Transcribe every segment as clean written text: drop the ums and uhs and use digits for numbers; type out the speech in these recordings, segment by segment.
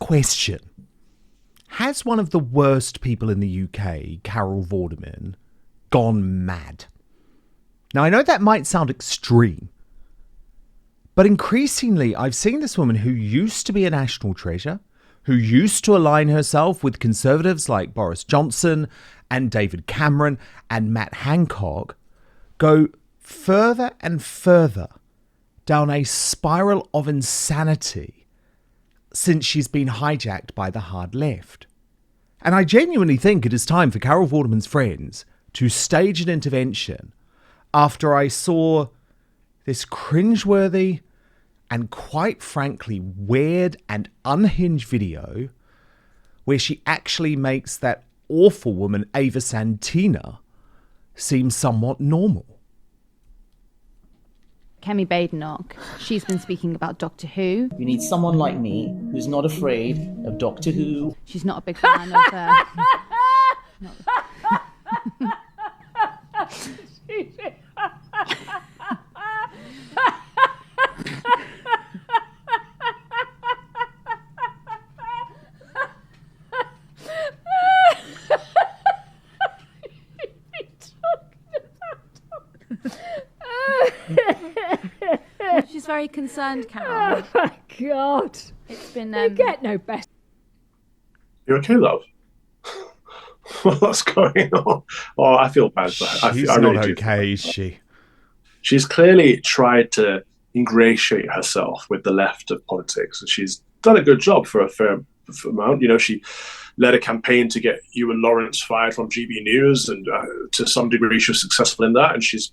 question. Has one of the worst people in the UK, Carol Vorderman, gone mad? Now, I know that might sound extreme, but increasingly I've seen this woman who used to be a national treasure, who used to align herself with conservatives like Boris Johnson and David Cameron and Matt Hancock, go further and further down a spiral of insanity since she's been hijacked by the hard left. And I genuinely think it is time for Carol Vorderman's friends to stage an intervention after I saw this cringeworthy and quite frankly weird and unhinged video where she actually makes that awful woman Ava Santina seem somewhat normal. Kemi Badenoch, she's been speaking about Doctor Who. You need someone like me who's not afraid of Doctor Who. She's not a big fan of... She's very concerned, Carol. Oh my God. It's been... You get no better. You okay, love? What's going on? Oh, I feel bad for her. She's I not really okay, is she? She's clearly tried to ingratiate herself with the left of politics, and she's done a good job for a fair amount. You know, she led a campaign to get you and Lawrence fired from GB News, and to some degree she was successful in that, and she's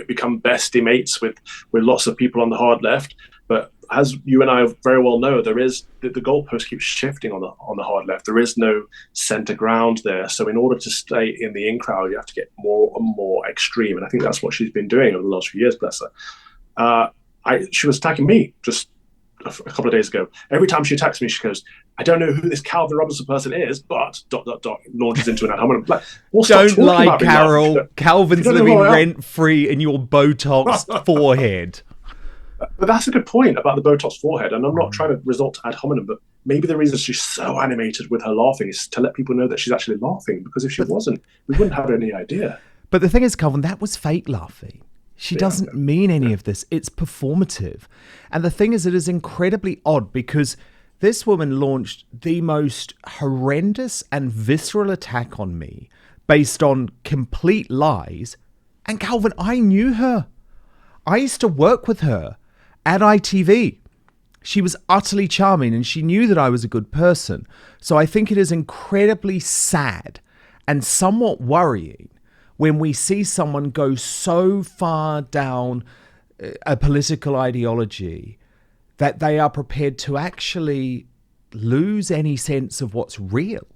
become bestie mates with lots of people on the hard left. But as you and I very well know, there is the goalpost keeps shifting on the hard left. There is no centre ground there. So in order to stay in the in crowd, you have to get more and more extreme. And I think that's what she's been doing over the last few years, bless her. She was attacking me just a couple of days ago. Every time she attacks me, she goes, I don't know who this Calvin Robinson person is, but ... launches into an ad hominem. Like, don't lie, Carol. Calvin's living rent-free in your Botox forehead. But that's a good point about the Botox forehead, and I'm not trying to resort to ad hominem, but maybe the reason she's so animated with her laughing is to let people know that she's actually laughing, because if she wasn't, we wouldn't have any idea. But the thing is, Calvin, that was fake laughing. She doesn't mean any of this. It's performative. And the thing is, it is incredibly odd because this woman launched the most horrendous and visceral attack on me based on complete lies. And Calvin, I knew her. I used to work with her at ITV. She was utterly charming and she knew that I was a good person. So I think it is incredibly sad and somewhat worrying when we see someone go so far down a political ideology that they are prepared to actually lose any sense of what's real.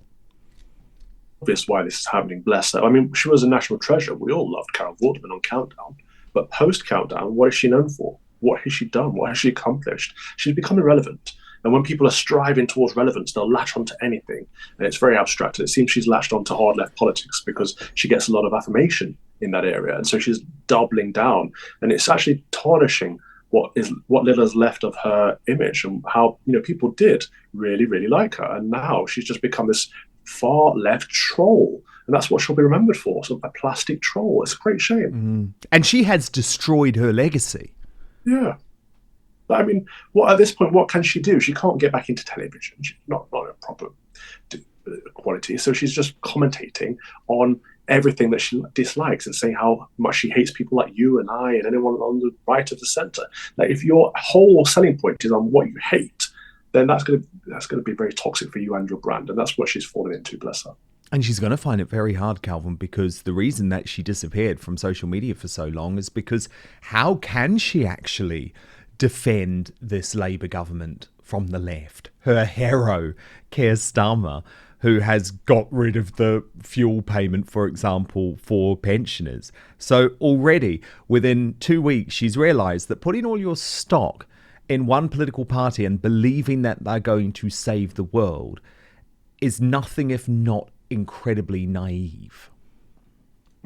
Obvious why this is happening, bless her. I mean, she was a national treasure. We all loved Carol Vorderman on Countdown. But post-Countdown, what is she known for? What has she done? What has she accomplished? She's become irrelevant. And when people are striving towards relevance, they'll latch onto anything. And it's very abstract. And it seems she's latched onto hard left politics because she gets a lot of affirmation in that area. And so she's doubling down. And it's actually tarnishing what little is left of her image and how, you know, people did really, really like her. And now she's just become this far left troll. And that's what she'll be remembered for, sort of a plastic troll. It's a great shame. And she has destroyed her legacy. Yeah. But I mean, at this point, what can she do? She can't get back into television. She's not a proper quality. So she's just commentating on everything that she dislikes and saying how much she hates people like you and I and anyone on the right of the centre. Like, if your whole selling point is on what you hate, then that's going to be very toxic for you and your brand. And that's what she's fallen into, bless her. And she's going to find it very hard, Calvin, because the reason that she disappeared from social media for so long is because how can she actually defend this Labour government from the left? Her hero, Keir Starmer, who has got rid of the fuel payment, for example, for pensioners. So already within 2 weeks, she's realised that putting all your stock in one political party and believing that they're going to save the world is nothing if not incredibly naive.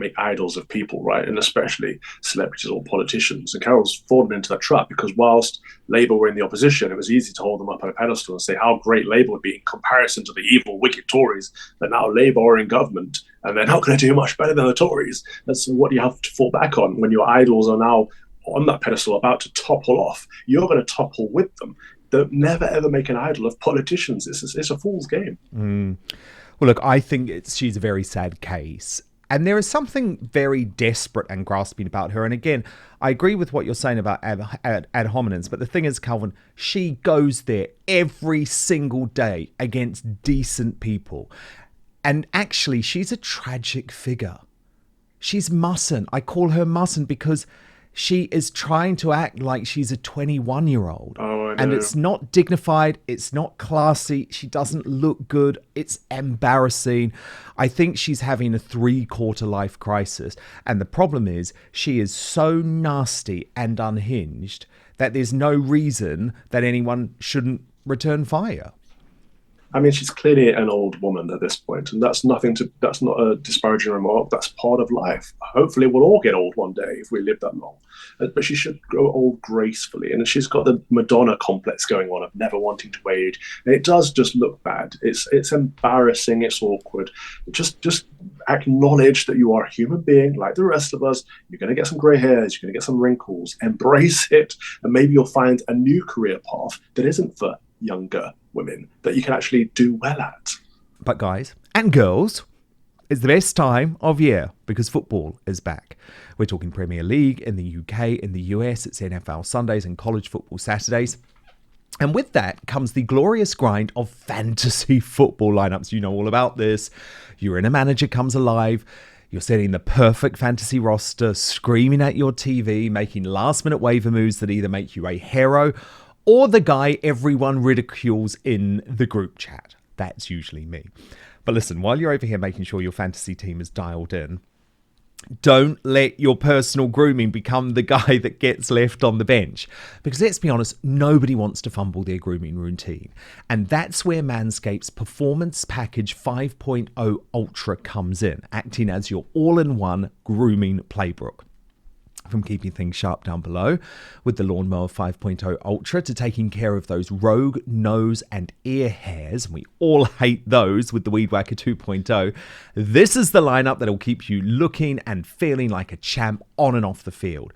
make idols of people, right? And especially celebrities or politicians. And Carol's fallen into that trap because whilst Labour were in the opposition, it was easy to hold them up on a pedestal and say how great Labour would be in comparison to the evil, wicked Tories that now Labour are in government, and they're not going to do much better than the Tories. That's what you have to fall back on when your idols are now on that pedestal about to topple off. You're going to topple with them. Don't never ever make an idol of politicians. It's a fool's game. Well, look, I think she's a very sad case. And there is something very desperate and grasping about her. And again, I agree with what you're saying about ad hominems. But the thing is, Calvin, she goes there every single day against decent people. And actually, she's a tragic figure. She's mustn't. I call her mustn't because she is trying to act like she's a 21-year-old. Oh, I know. And it's not dignified. It's not classy. She doesn't look good. It's embarrassing. I think she's having a 3-quarter life crisis. And the problem is she is so nasty and unhinged that there's no reason that anyone shouldn't return fire. I mean, she's clearly an old woman at this point, and that's not a disparaging remark. That's part of life. Hopefully we'll all get old one day if we live that long. But she should grow old gracefully. And she's got the Madonna complex going on of never wanting to age. And it does just look bad. It's embarrassing. It's awkward. Just acknowledge that you are a human being like the rest of us. You're going to get some grey hairs. You're going to get some wrinkles. Embrace it. And maybe you'll find a new career path that isn't for younger women that you can actually do well at. But guys and girls, it's the best time of year because football is back. We're talking Premier League in the UK, in the US, it's NFL Sundays and college football Saturdays. And with that comes the glorious grind of fantasy football lineups. You know all about this. You're in a manager comes alive. You're setting the perfect fantasy roster, screaming at your TV, making last-minute waiver moves that either make you a hero or the guy everyone ridicules in the group chat. That's usually me. But listen, while you're over here making sure your fantasy team is dialed in, don't let your personal grooming become the guy that gets left on the bench. Because let's be honest, nobody wants to fumble their grooming routine. And that's where Manscaped's Performance Package 5.0 Ultra comes in, acting as your all-in-one grooming playbook. From keeping things sharp down below with the Lawnmower 5.0 Ultra to taking care of those rogue nose and ear hairs, and we all hate those with the Weed Whacker 2.0, this is the lineup that'll keep you looking and feeling like a champ on and off the field.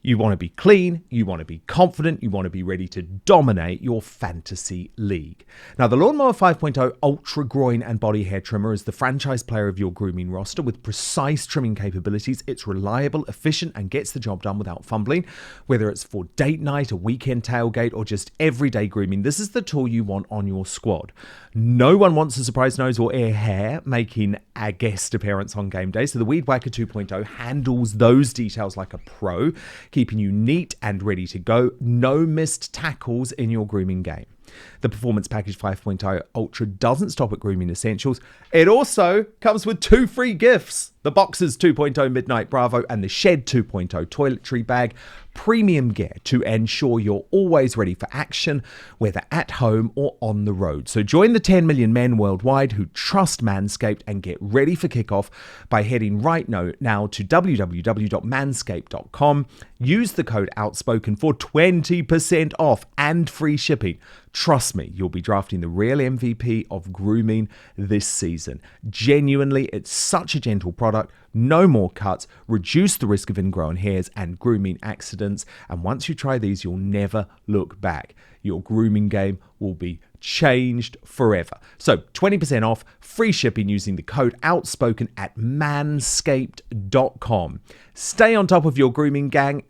You want to be clean, you want to be confident, you want to be ready to dominate your fantasy league. Now, the Lawnmower 5.0 Ultra Groin and Body Hair Trimmer is the franchise player of your grooming roster with precise trimming capabilities. It's reliable, efficient, and gets the job done without fumbling. Whether it's for date night, a weekend tailgate, or just everyday grooming, this is the tool you want on your squad. No one wants a surprise nose or ear hair making a guest appearance on game day, so the Weed Whacker 2.0 handles those details like a pro, keeping you neat and ready to go. No missed tackles in your grooming game. The Performance Package 5.0 Ultra doesn't stop at grooming essentials. It also comes with 2 free gifts. The Boxers 2.0 Midnight Bravo and the Shed 2.0 Toiletry Bag. Premium gear to ensure you're always ready for action, whether at home or on the road. So join the 10 million men worldwide who trust Manscaped and get ready for kickoff by heading right now to www.manscaped.com. Use the code Outspoken for 20% off and free shipping. Trust me, you'll be drafting the real MVP of grooming this season. Genuinely, it's such a gentle product. No more cuts, reduce the risk of ingrown hairs and grooming accidents. And once you try these, you'll never look back. Your grooming game will be changed forever. So 20% off, free shipping using the code Outspoken at manscaped.com. Stay on top of your grooming game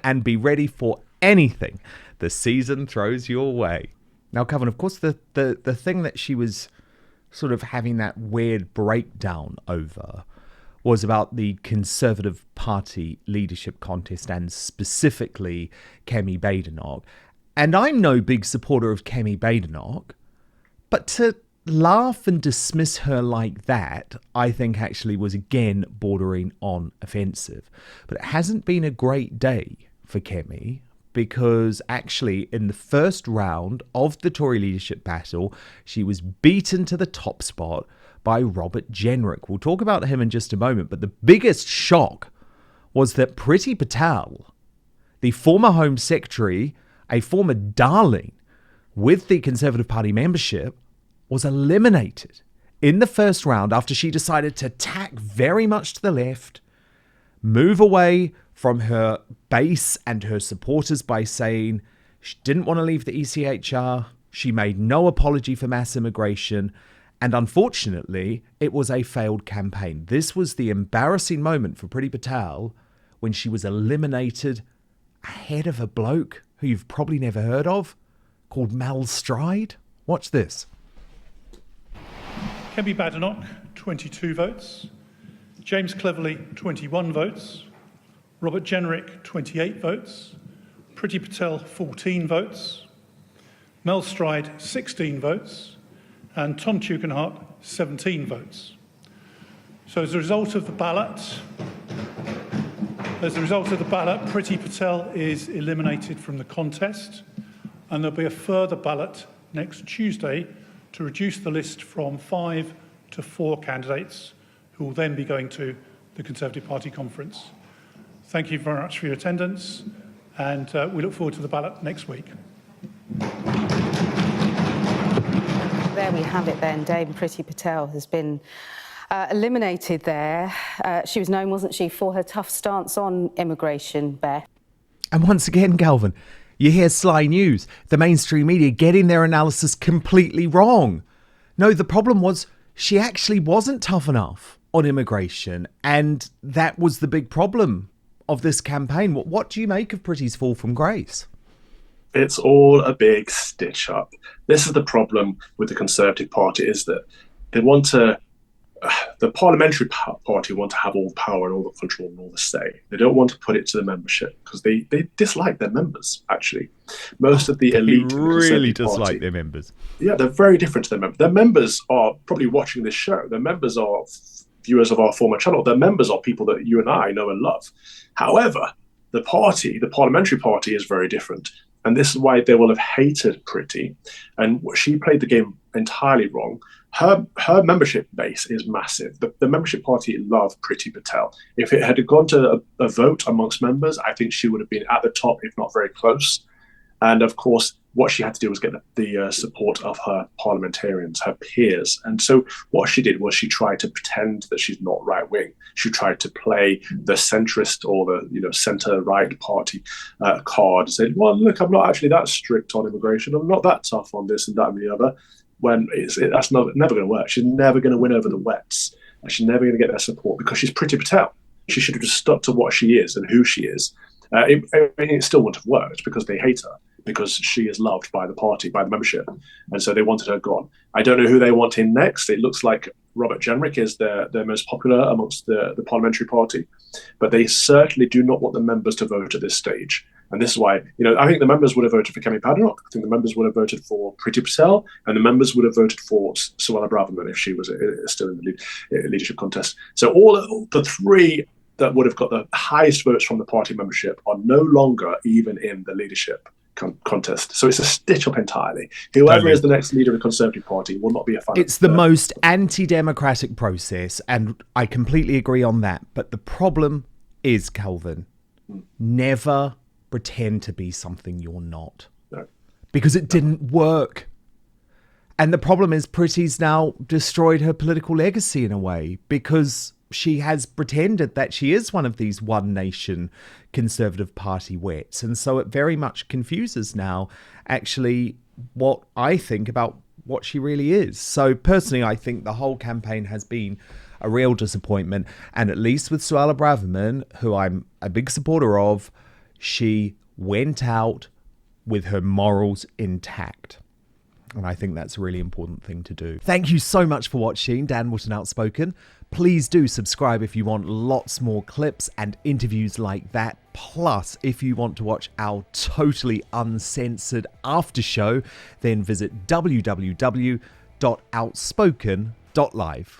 and be ready for anything the season throws your way. Now, Kevin, of course, the thing that she was sort of having that weird breakdown over was about the Conservative Party leadership contest and specifically Kemi Badenoch. And I'm no big supporter of Kemi Badenoch, but to laugh and dismiss her like that, I think actually was again bordering on offensive. But it hasn't been a great day for Kemi, because actually in the first round of the Tory leadership battle, she was beaten to the top spot by Robert Jenrick. We'll talk about him in just a moment, but the biggest shock was that Priti Patel, the former Home Secretary, a former darling with the Conservative Party membership, was eliminated in the first round after she decided to tack very much to the left, move away from her base and her supporters by saying she didn't want to leave the ECHR. She made no apology for mass immigration. And unfortunately, it was a failed campaign. This was the embarrassing moment for Priti Patel when she was eliminated ahead of a bloke who you've probably never heard of called Mal Stride. Watch this. Kemi Badenoch, 22 votes. James Cleverly, 21 votes. Robert Jenrick, 28 votes. Priti Patel, 14 votes. Mel Stride, 16 votes. And Tom Tugendhat, 17 votes. So as a result of the ballot, Priti Patel is eliminated from the contest, and there'll be a further ballot next Tuesday to reduce the list from 5 to 4 candidates who will then be going to the Conservative Party conference. Thank you very much for your attendance, and we look forward to the ballot next week. There we have it then. Dame Priti Patel has been eliminated there. She was known, wasn't she, for her tough stance on immigration, Beth? And once again, Galvin, you hear Sly News, the mainstream media getting their analysis completely wrong. No, the problem was she actually wasn't tough enough on immigration, and that was the big problem of this campaign. What do you make of Priti's fall from grace? It's all a big stitch up. This is the problem with the Conservative Party, is that they want to, the parliamentary party want to have all the power and all the control and all the say. They don't want to put it to the membership because they dislike their members, actually. Most of the elite really dislike their members. Yeah, they're very different to their members. Their members are probably watching this show. Their members are viewers of our former channel. Their members are people that you and I know and love. However, the parliamentary party is very different. And this is why they will have hated Priti. And she played the game entirely wrong. Her membership base is massive. The membership party love Priti Patel. If it had gone to a vote amongst members, I think she would have been at the top, if not very close. And of course, what she had to do was get the support of her parliamentarians, her peers. And so what she did was she tried to pretend that she's not right wing. She tried to play the centrist or the centre right party card, saying, well, look, I'm not actually that strict on immigration. I'm not that tough on this and that and the other. When that's never going to work. She's never going to win over the Wets. And she's never going to get their support because she's Priti Patel. She should have just stuck to what she is and who she is. It still wouldn't have worked because they hate her, because she is loved by the party, by the membership. And so they wanted her gone. I don't know who they want in next. It looks like Robert Jenrick is their most popular amongst the parliamentary party. But they certainly do not want the members to vote at this stage. And this is why, I think the members would have voted for Kemi Badenoch. I think the members would have voted for Priti Patel, and the members would have voted for Suella Braverman if she was still in the leadership contest. So all the three that would have got the highest votes from the party membership are no longer even in the leadership contest. So it's a stitch up entirely. Whoever is the next leader of the Conservative Party will not be a fan. It's the most anti-democratic process, and I completely agree on that. But the problem is, Calvin, never pretend to be something you're not. No. Because it didn't work. And the problem is Priti's now destroyed her political legacy in a way, because she has pretended that she is one of these one nation Conservative Party wets. And so it very much confuses now actually what I think about what she really is. So personally, I think the whole campaign has been a real disappointment. And at least with Suella Braverman, who I'm a big supporter of, she went out with her morals intact. And I think that's a really important thing to do. Thank you so much for watching Dan Wootton Outspoken. Please do subscribe if you want lots more clips and interviews like that. Plus, if you want to watch our totally uncensored after show, then visit www.outspoken.live.